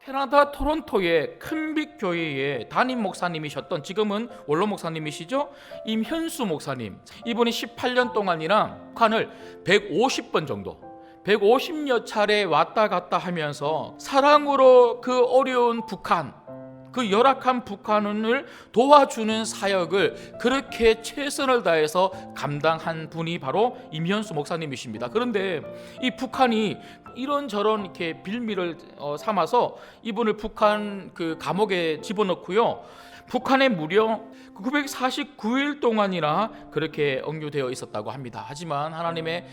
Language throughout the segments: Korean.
캐나다 토론토의 큰빛 교회의 담임 목사님이셨던, 지금은 원로 목사님이시죠, 임현수 목사님. 이분이 18년 동안이나 북한을 150번 정도, 150여 차례 왔다 갔다 하면서 사랑으로 그 어려운 북한, 그 열악한 북한을 도와주는 사역을 그렇게 최선을 다해서 감당한 분이 바로 임현수 목사님이십니다. 그런데 이 북한이 이런저런 이렇게 빌미를 삼아서 이분을 북한 그 감옥에 집어넣고요, 북한에 무려 949일 동안이나 그렇게 억류되어 있었다고 합니다. 하지만 하나님의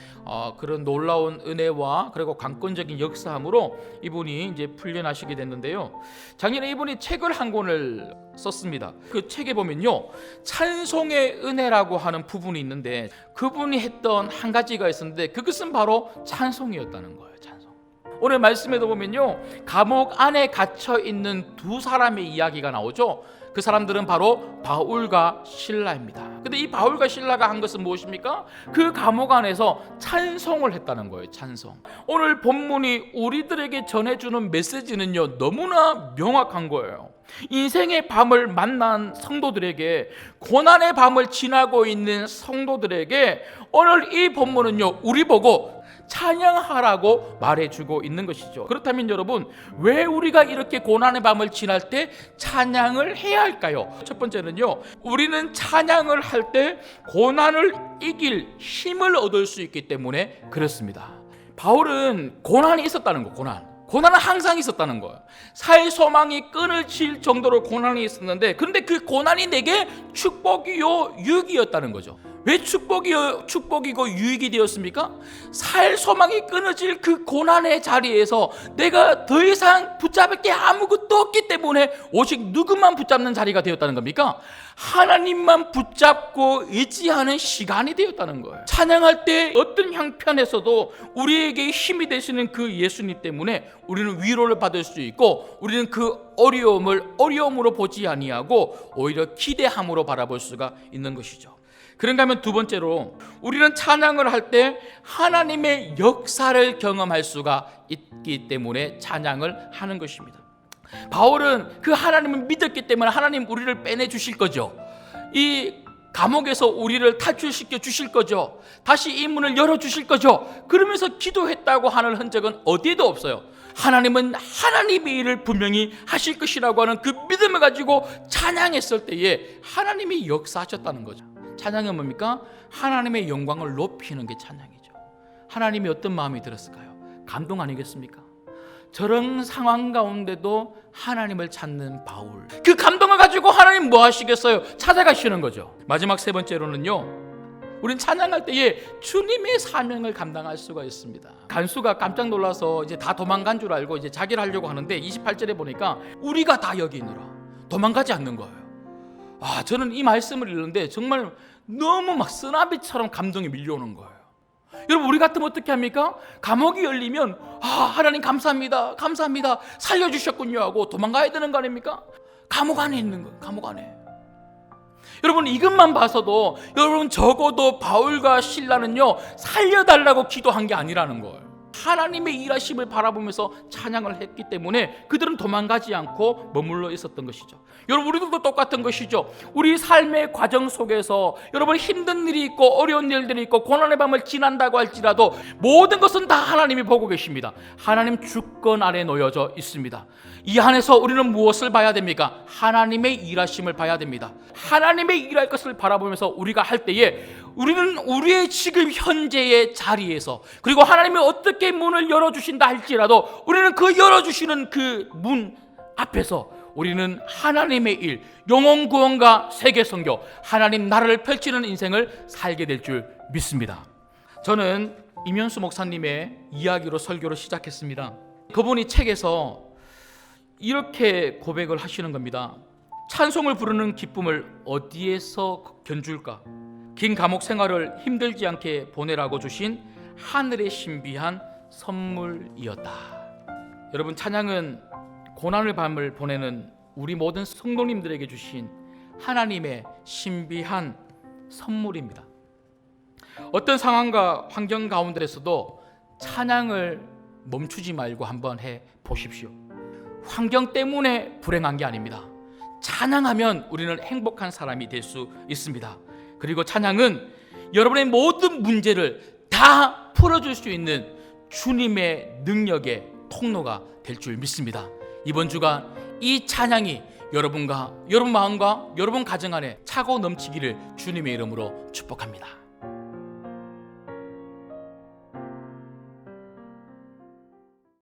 그런 놀라운 은혜와 그리고 강권적인 역사함으로 이분이 이제 풀려나시게 됐는데요. 작년에 이분이 책을 한 권을 썼습니다. 그 책에 보면요, 찬송의 은혜라고 하는 부분이 있는데, 그분이 했던 한 가지가 있었는데 그것은 바로 찬송이었다는 거예요. 찬송. 오늘 말씀에도 보면요, 감옥 안에 갇혀 있는 두 사람의 이야기가 나오죠. 그 사람들은 바로 바울과 실라입니다. 근데 이 바울과 실라가 한 것은 무엇입니까? 그 감옥 안에서 찬송을 했다는 거예요. 찬송. 오늘 본문이 우리들에게 전해주는 메시지는요, 너무나 명확한 거예요. 인생의 밤을 만난 성도들에게, 고난의 밤을 지나고 있는 성도들에게 오늘 이 본문은요, 우리 보고 찬양하라고 말해주고 있는 것이죠. 그렇다면 여러분, 왜 우리가 이렇게 고난의 밤을 지날 때 찬양을 해야 할까요? 첫 번째는요, 우리는 찬양을 할 때 고난을 이길 힘을 얻을 수 있기 때문에 그렇습니다. 바울은 고난이 있었다는 거, 고난은 항상 있었다는 거예요. 살 소망이 끈을 칠 정도로 고난이 있었는데, 그런데 그 고난이 내게 축복이요 유익이었다는 거죠. 왜 축복이고 유익이 되었습니까? 살 소망이 끊어질 그 고난의 자리에서 내가 더 이상 붙잡을 게 아무것도 없기 때문에 오직 누구만 붙잡는 자리가 되었다는 겁니까? 하나님만 붙잡고 의지하는 시간이 되었다는 거예요. 찬양할 때 어떤 형편에서도 우리에게 힘이 되시는 그 예수님 때문에 우리는 위로를 받을 수 있고, 우리는 그 어려움을 어려움으로 보지 아니하고 오히려 기대함으로 바라볼 수가 있는 것이죠. 그런가 하면 두 번째로, 우리는 찬양을 할 때 하나님의 역사를 경험할 수가 있기 때문에 찬양을 하는 것입니다. 바울은 그 하나님을 믿었기 때문에 하나님 우리를 빼내 주실 거죠. 이 감옥에서 우리를 탈출시켜 주실 거죠. 다시 이 문을 열어 주실 거죠. 그러면서 기도했다고 하는 흔적은 어디에도 없어요. 하나님은 하나님의 일을 분명히 하실 것이라고 하는 그 믿음을 가지고 찬양했을 때에 하나님이 역사하셨다는 거죠. 찬양은 뭡니까? 하나님의 영광을 높이는 게 찬양이죠. 하나님이 어떤 마음이 들었을까요? 감동 아니겠습니까? 저런 상황 가운데도 하나님을 찾는 바울, 그 감동을 가지고 하나님 뭐 하시겠어요? 찾아가시는 거죠. 마지막 세 번째로는요, 우린 찬양할 때에 주님의 사명을 감당할 수가 있습니다. 간수가 깜짝 놀라서 이제 다 도망간 줄 알고 이제 자기를 하려고 하는데 28절에 보니까 우리가 다 여기 있느라 도망가지 않는 거예요. 저는 이 말씀을 읽는데 정말 너무 막 쓰나미처럼 감동이 밀려오는 거예요. 여러분, 우리 같으면 어떻게 합니까? 감옥이 열리면 하나님 감사합니다, 감사합니다, 살려주셨군요 하고 도망가야 되는 거 아닙니까? 감옥 안에 있는 거예요. 감옥 안에. 여러분, 이것만 봐서도 여러분 적어도 바울과 실라는요, 살려달라고 기도한 게 아니라는 거예요. 하나님의 일하심을 바라보면서 찬양을 했기 때문에 그들은 도망가지 않고 머물러 있었던 것이죠. 여러분, 우리도 똑같은 것이죠. 우리 삶의 과정 속에서 여러분 힘든 일이 있고 어려운 일들이 있고 고난의 밤을 지난다고 할지라도 모든 것은 다 하나님이 보고 계십니다. 하나님 주권 아래 놓여져 있습니다. 이 안에서 우리는 무엇을 봐야 됩니까? 하나님의 일하심을 봐야 됩니다. 하나님의 일할 것을 바라보면서 우리가 할 때에 우리는 우리의 지금 현재의 자리에서, 그리고 하나님이 어떻게 문을 열어주신다 할지라도 우리는 그 열어주시는 그 문 앞에서 우리는 하나님의 일, 영혼 구원과 세계 선교, 하나님 나라를 펼치는 인생을 살게 될 줄 믿습니다. 저는 임현수 목사님의 이야기로 설교를 시작했습니다. 그분이 책에서 이렇게 고백을 하시는 겁니다. 찬송을 부르는 기쁨을 어디에서 견줄까? 긴 감옥 생활을 힘들지 않게 보내라고 주신 하늘의 신비한 선물이었다. 여러분, 찬양은 고난의 밤을 보내는 우리 모든 성도님들에게 주신 하나님의 신비한 선물입니다. 어떤 상황과 환경 가운데서도 찬양을 멈추지 말고 한번 해 보십시오. 환경 때문에 불행한 게 아닙니다. 찬양하면 우리는 행복한 사람이 될 수 있습니다. 그리고 찬양은 여러분의 모든 문제를 다 풀어줄 수 있는 주님의 능력의 통로가 될 줄 믿습니다. 이번 주간 이 찬양이 여러분과 여러분 마음과 여러분 가정 안에 차고 넘치기를 주님의 이름으로 축복합니다.